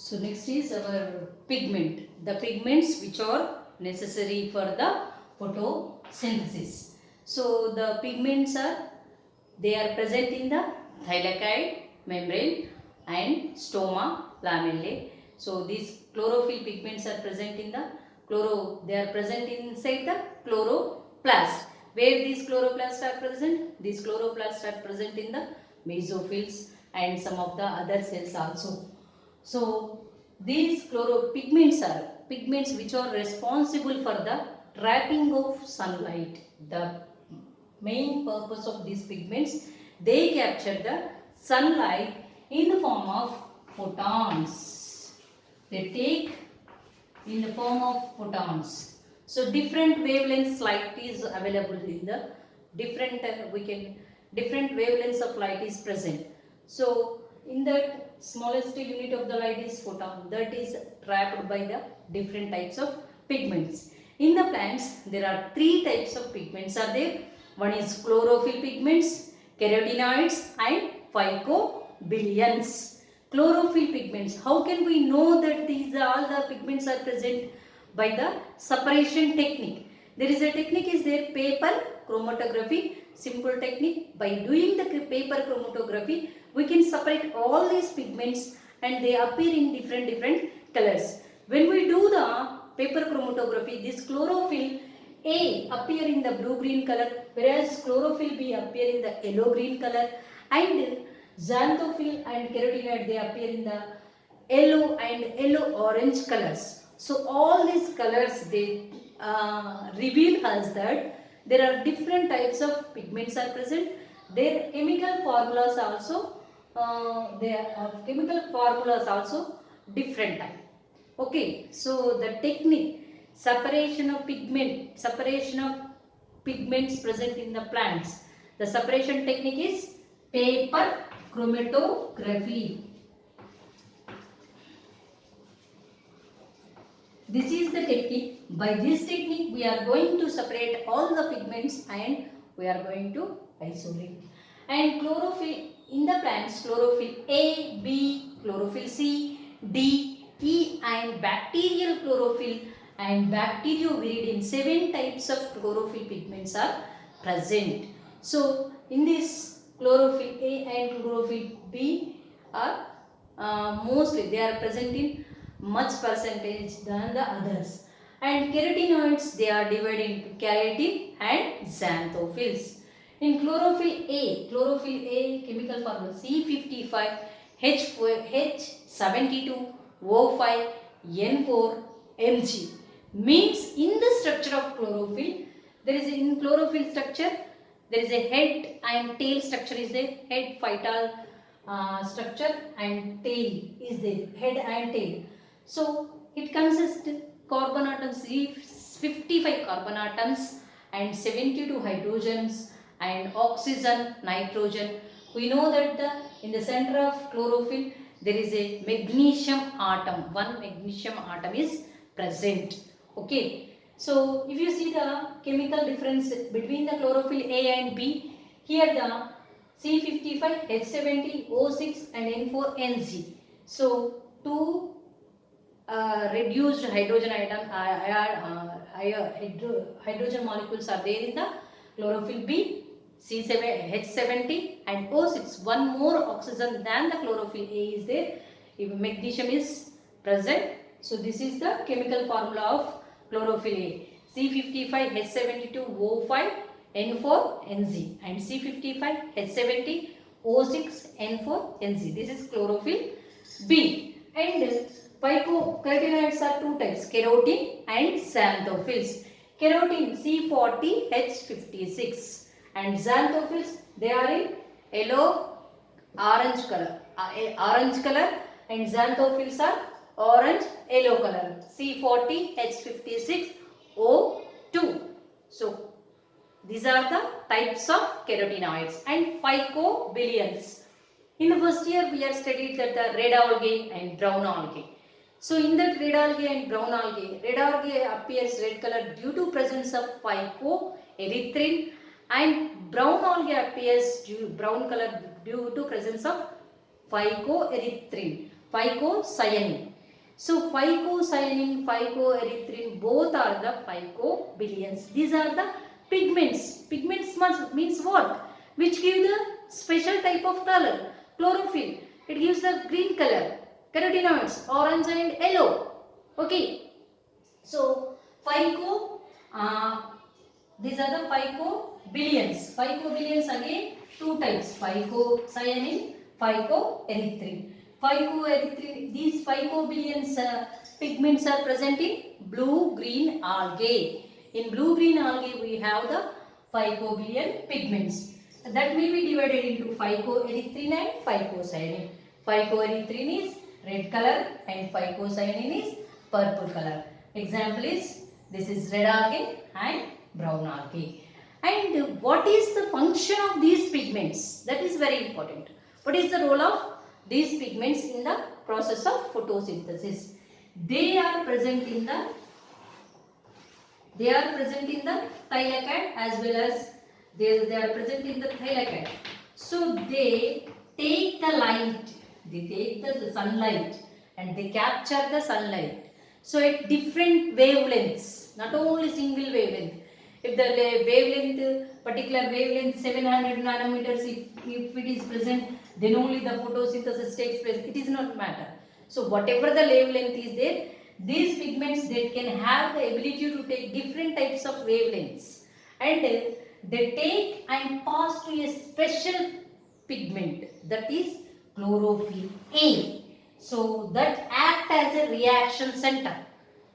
So next is our pigment. The pigments which are necessary for the photosynthesis. So the pigments are present in the thylakoid membrane and stoma lamellae. So these chlorophyll pigments are present in the they are present inside the chloroplast. Where these chloroplasts are present? These chloroplasts are present in the basophils and some of the other cells also. So these chloropigments are pigments which are responsible for the trapping of sunlight. The main purpose of these pigments, they capture the sunlight in the form of photons. They take in the form of photons. So different wavelengths light is available in the different different wavelengths of light is present. So in that smallest unit of the light is photon, that is trapped by the different types of pigments. In the plants there are three types of pigments are there. One is chlorophyll pigments, carotenoids and phycobilians. Chlorophyll pigments, how can we know that these all the pigments are present? By the separation technique. There is a technique is there, paper chromatography, simple technique. By doing the paper chromatography, we can separate all these pigments and they appear in different colors. When we do the paper chromatography, this chlorophyll A appear in the blue-green color, whereas chlorophyll B appear in the yellow-green color, and xanthophyll and carotenoid they appear in the yellow and yellow-orange colors. So all these colors they reveal us that there are different types of pigments are present. Their chemical formulas also different type. Okay, so the technique separation of pigments present in the plants. The separation technique is paper chromatography. This is the technique. By this technique we are going to separate all the pigments and we are going to isolate. And chlorophyll in the plants, chlorophyll A, B, chlorophyll C, D, E and bacterial chlorophyll and bacterioviridin. 7 types of chlorophyll pigments are present. So in this chlorophyll A and chlorophyll B are mostly they are present in much percentage than the others. And carotenoids they are divided into keratin and xanthophylls. In chlorophyll A chemical formula C55 H72 O5 N4 Mg means in the structure of chlorophyll there is in chlorophyll structure there is a head and tail structure is there, head phytal structure and tail is there, head and tail. So it consists carbon atoms 55 carbon atoms and 72 hydrogens and oxygen, nitrogen. We know that in the center of chlorophyll there is a magnesium atom. One magnesium atom is present. Okay. So if you see the chemical difference between the chlorophyll A and B, here the C55, H70, O6 and N4Nz. So two reduced hydrogen hydrogen molecules are there in the chlorophyll B, C7, H70 and O6. One more oxygen than the chlorophyll A is there. If magnesium is present. So this is the chemical formula of chlorophyll A. C55, H72, O5, N4, Nz and C55, H70, O6, N4, Nz. This is chlorophyll B. And phycocarotenoids are two types, keratin and xanthophylls. Keratin C40, H56 and xanthophylls they are in yellow orange color, and xanthophylls are orange yellow color, C40, H56, O2. So these are the types of carotenoids and phycobilians. In the first year we have studied that the red algae and brown algae. So in that red algae appears red color due to presence of phycoerythrin, and brown algae appears brown color due to presence of phycoerythrin, phycocyanin. So phycocyanin, phycoerythrin, both are the phycobilians. These are the pigments. Pigments means what? Which give the special type of color. Chlorophyll. It gives the green color. Carotenoids, orange and yellow. Okay. So phyco, these are the phycobilians. Phycobilians again two types. Phycocyanin, phycoerythrin. Phycoerythrin, these phycobilians pigments are present in blue-green algae. In blue-green algae we have the phycobilian pigments. That may be divided into phycoerythrin and phycocyanin. Phycoerythrin is red color and phycocyanin is purple color. Example is, this is red algae and brown algae. And what is the function of these pigments? That is very important. What is the role of these pigments in the process of photosynthesis? They are present in the thylakoid as well as they are present in the thylakoid. So they take the light, they take the sunlight and they capture the sunlight. So at different wavelengths, not only single wavelength. If the wavelength, particular wavelength 700 nanometers, if it is present, then only the photosynthesis takes place. It is not matter. So whatever the wavelength is there, these pigments that can have the ability to take different types of wavelengths, and they take and pass to a special pigment, that is chlorophyll A. So that act as a reaction center.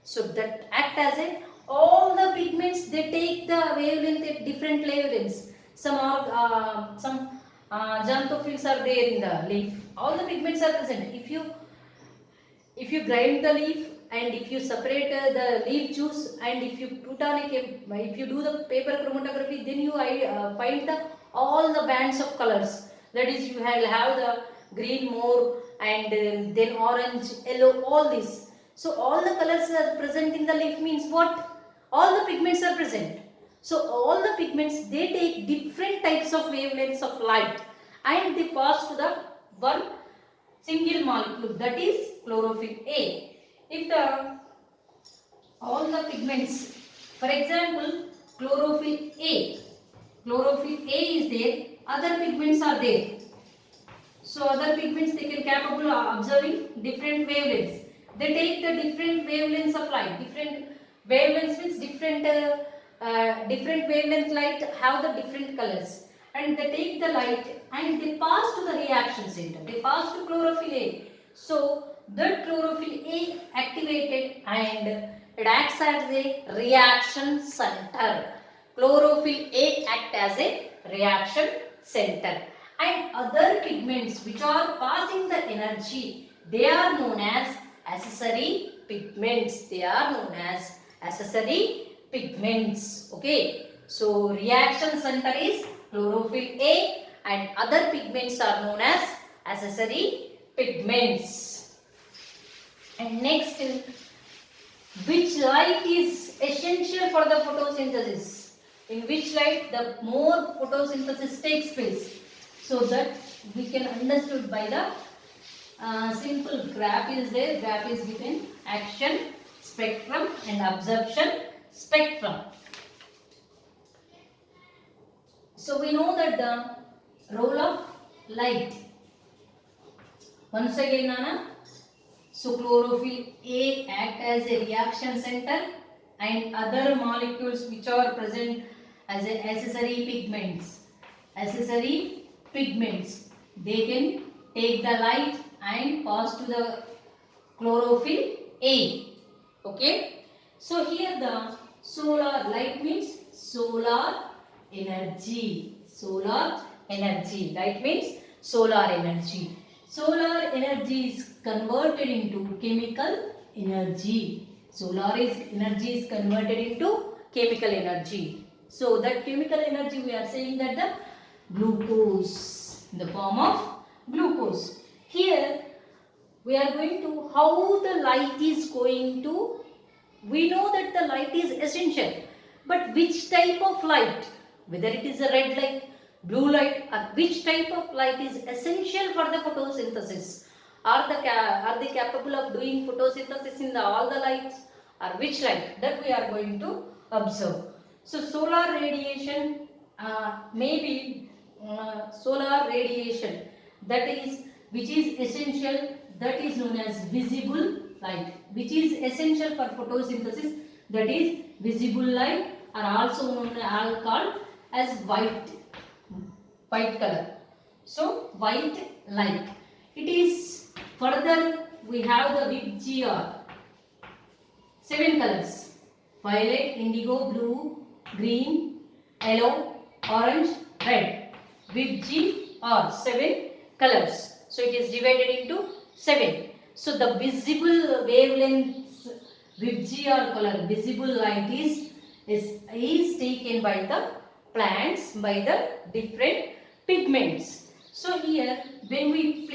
So that act as a, all the pigments they take the wavelength at different wavelengths. Some are xanthophylls are there in the leaf. All the pigments are present. If you grind the leaf and if you separate the leaf juice and if you put on if you do the paper chromatography, then you find the all the bands of colors. That is, you have the green more and then orange, yellow, all these. So all the colors are present in the leaf means what? All the pigments are present. So all the pigments, they take different types of wavelengths of light and they pass to the one single molecule, that is chlorophyll A. If the all the pigments, for example, chlorophyll A is there, other pigments are there. So other pigments, they can capable of observing different wavelengths. They take the different wavelengths of light. Different wavelengths means different wavelength light have the different colors. And they take the light and they pass to the reaction center. They pass to chlorophyll A. So that chlorophyll A activated and it acts as a reaction center. Chlorophyll A act as a reaction center. And other pigments which are passing the energy, they are known as accessory pigments. They are known as accessory pigments. Okay. So reaction center is chlorophyll A and other pigments are known as accessory pigments. And next, which light is essential for the photosynthesis? In which light the more photosynthesis takes place? So that we can understood by the simple graph is there. Graph is given action spectrum and absorption spectrum. So we know that the role of light. Once again, Nana. So chlorophyll A act as a reaction center and other molecules which are present as a accessory pigments. Accessory pigments. They can take the light and pass to the chlorophyll A. Okay. So here the solar light means solar energy. Solar energy. Light means solar energy. Solar energy is converted into chemical energy. Solar energy is converted into chemical energy. So that chemical energy we are saying that the glucose, in the form of glucose. Here we are going to how the light is going to, we know that the light is essential, but which type of light, whether it is a red light, blue light, or which type of light is essential for the photosynthesis, are they capable of doing photosynthesis in the all the lights, or which light, that we are going to observe. So solar radiation, maybe solar radiation, that is which is essential, that is known as visible light, which is essential for photosynthesis, that is visible light, are also known are called as white color. So white light. It is further we have the VIBGR. 7 colors: violet, indigo, blue, green, yellow, orange, red. VIBGR, 7 colors. So it is divided into 7. So the visible wavelength VIBGR color, visible light is taken by the plants by the different pigments. So here when we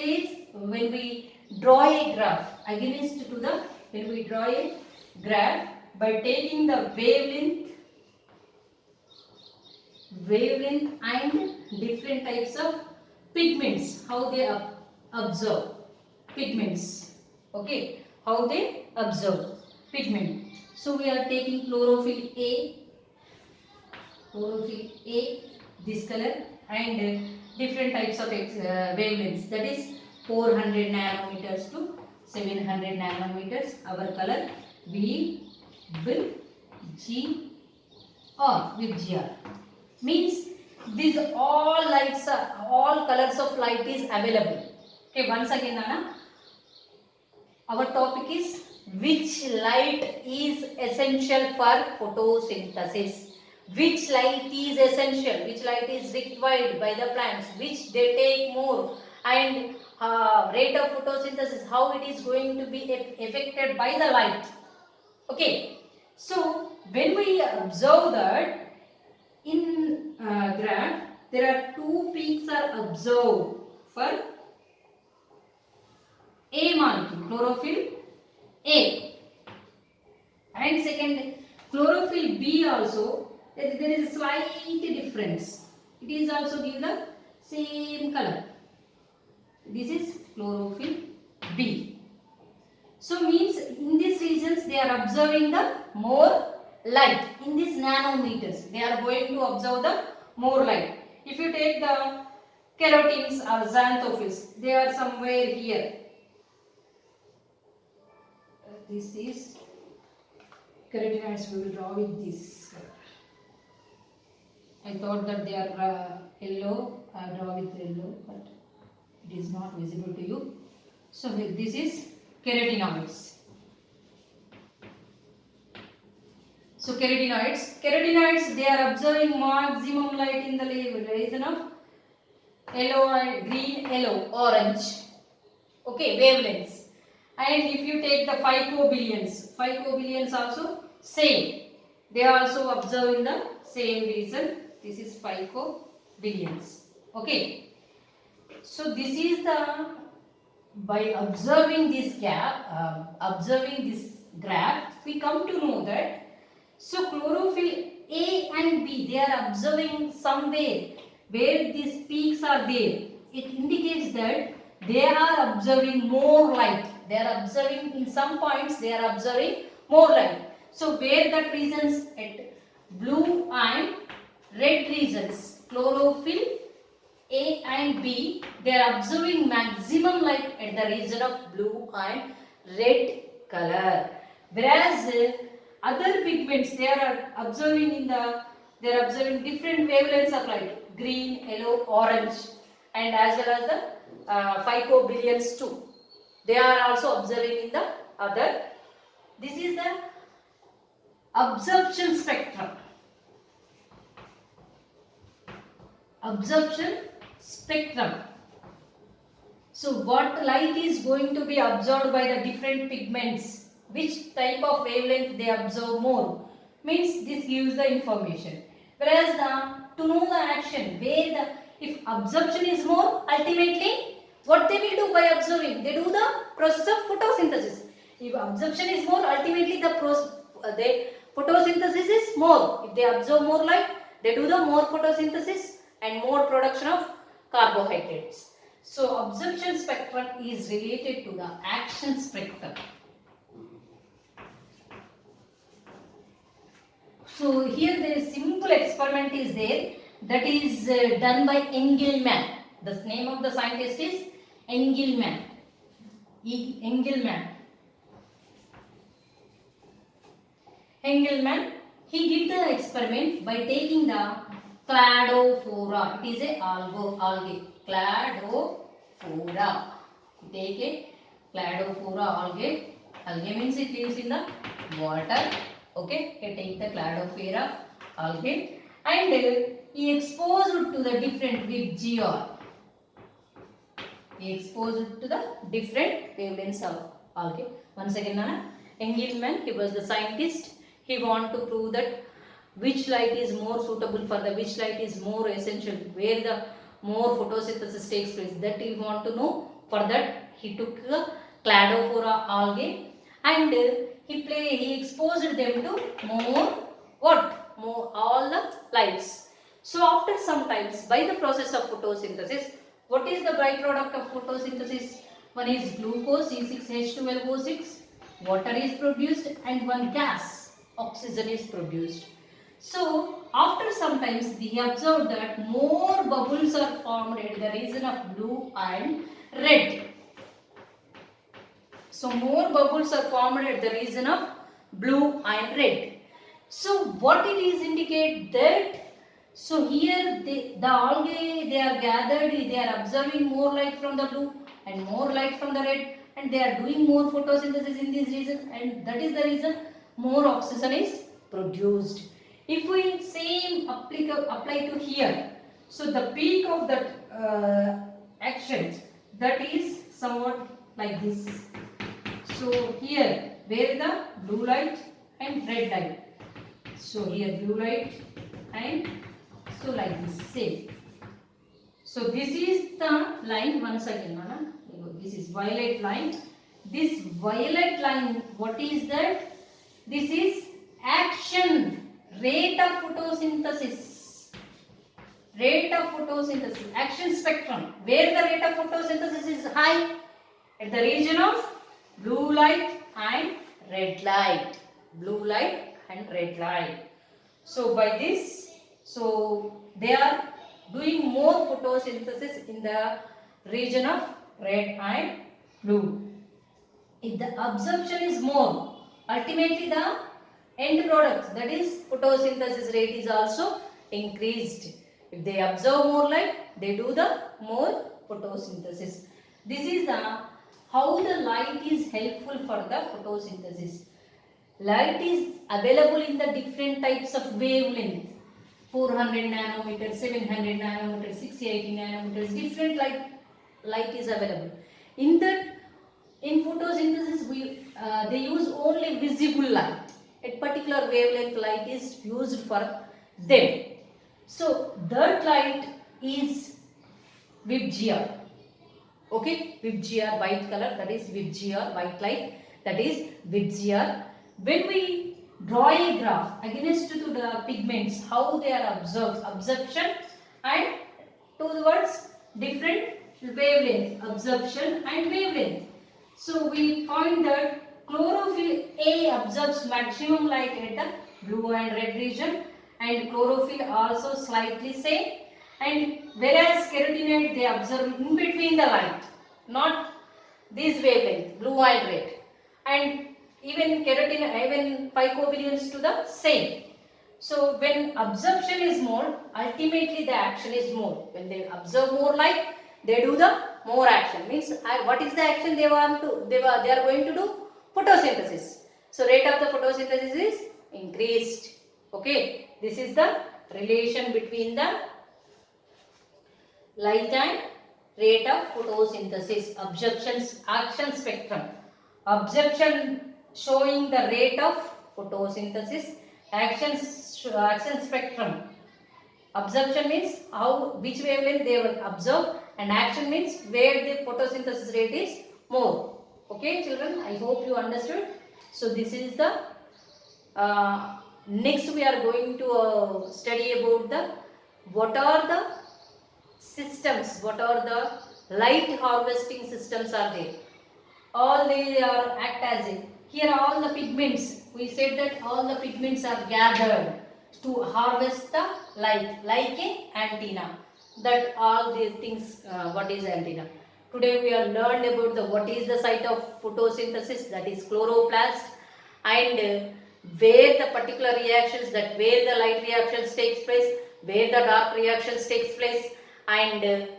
draw a graph against to the, when we draw a graph by taking the wavelength and different types of pigments, how they observe pigments, okay, how they observe pigment. So we are taking chlorophyll A, this color, and different types of wavelengths, that is 400 nanometers to 700 nanometers. Our color V will G or with GR means these all lights are, all colors of light is available. Okay, once again Nana, our topic is which light is essential for photosynthesis. Which light is essential, which light is required by the plants, which they take more, and rate of photosynthesis, how it is going to be affected by the light. Okay, so when we observe that in graph, there are 2 peaks are observed for A molecule, chlorophyll A, and second chlorophyll B also. There is a slight difference. It is also give the same color. This is chlorophyll B. So means in these regions they are observing the more light. In these nanometers they are going to observe the more light. If you take the keratins or xanthophylls, they are somewhere here. This is keratinoids. We will draw with this color. I thought that they are yellow. I draw with yellow, but it is not visible to you. So this is keratinoids. So keratinoids, they are observing maximum light in the region of yellow, green, yellow, orange. Okay, wavelengths. And if you take the phycobillions also same. They are also observed in the same region. This is phycobillions. Okay. So this is the, by observing this graph, we come to know that so chlorophyll A and B, they are observing somewhere where these peaks are there. It indicates that they are observing more light. They are observing in some points. They are observing more light. So where that regions at blue and red regions, chlorophyll A and B, they are observing maximum light at the region of blue and red color. Whereas other pigments, they are observing different wavelengths of light, green, yellow, orange, and as well as the phycobillions too. They are also observing in the other. This is the absorption spectrum. Absorption spectrum. So what light is going to be absorbed by the different pigments, which type of wavelength they absorb more, means this gives the information. Whereas to know the action, where the, if absorption is more, ultimately what they will do by observing, they do the process of photosynthesis. If absorption is more, ultimately the photosynthesis is more. If they absorb more light, they do the more photosynthesis and more production of carbohydrates. So absorption spectrum is related to the action spectrum. So here the simple experiment is there, that is done by Engelmann. The name of the scientist is Engelmann. Engelmann, he did the experiment by taking the cladophora. It is a algae. Cladophora. Take a cladophora algae. Algae means it lives in the water. Okay, he take the cladophora algae and he exposed it to the different VGR. He exposed it to the different wavelengths of algae. Once again, Engelmann, he was the scientist. He want to prove that which light is more suitable for the, which light is more essential, where the more photosynthesis takes place. That he want to know. For that, he took the cladophora algae and he exposed them to more all the lights. So after some times, by the process of photosynthesis, what is the byproduct of photosynthesis? One is glucose, C6H12O6, water is produced, and one gas, oxygen is produced. So after some times, they observed that more bubbles are formed at the region of blue and red. So more bubbles are formed at the region of blue and red. So what it is indicate that, so here the algae, they are gathered, they are observing more light from the blue and more light from the red, and they are doing more photosynthesis in this region, and that is the reason more oxygen is produced. If we same apply to here, so the peak of that action, that is somewhat like this. So here where the blue light and red light. So here blue light and so like this same. So this is the line once again. This is violet line. This violet line, what is that? This is action, rate of photosynthesis. Rate of photosynthesis, action spectrum. Where the rate of photosynthesis is high? At the region of blue light and red light. Blue light and red light. So by this, so they are doing more photosynthesis in the region of red and blue. If the absorption is more, ultimately the end product, that is photosynthesis rate, is also increased. If they absorb more light, they do the more photosynthesis. This is the how the light is helpful for the photosynthesis. Light is available in the different types of wavelength. 400 nanometers, 700 nanometers, 680 nanometers, different light is available. In that, in photosynthesis, they use only visible light. A particular wavelength light is used for them. So that light is VGR. Okay, VGR, white color, that is VGR, white light, that is VGR. When we draw a graph against to the pigments, how they are absorption and towards different wavelength, absorption and wavelength. So we find that chlorophyll A absorbs maximum light at the blue and red region, and chlorophyll also slightly same, and whereas carotenoid they absorb in between the light, not this wavelength, blue and red, and even carotenoid, even phycobillions to the same. So when absorption is more, ultimately the action is more. When they absorb more light, they do the more action. Means what is the action they want to? They are going to do photosynthesis. So rate of the photosynthesis is increased. Okay, this is the relation between the light and rate of photosynthesis. Absorption action spectrum. Absorption showing the rate of photosynthesis. Action spectrum. Absorption means which wavelength they will absorb, and action means where the photosynthesis rate is more. Okay children, I hope you understood. So this is the next we are going to study about the what are the systems, what are the light harvesting systems are there. All they are act as it. Here all the pigments, we said that all the pigments are gathered to harvest the light, like a antenna. That all the things, what is antenna? Today we are learned about the what is the site of photosynthesis, that is chloroplast, and where the particular reactions, that where the light reactions takes place, where the dark reactions takes place, and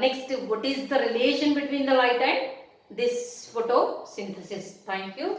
next, what is the relation between the light and this photosynthesis? Thank you.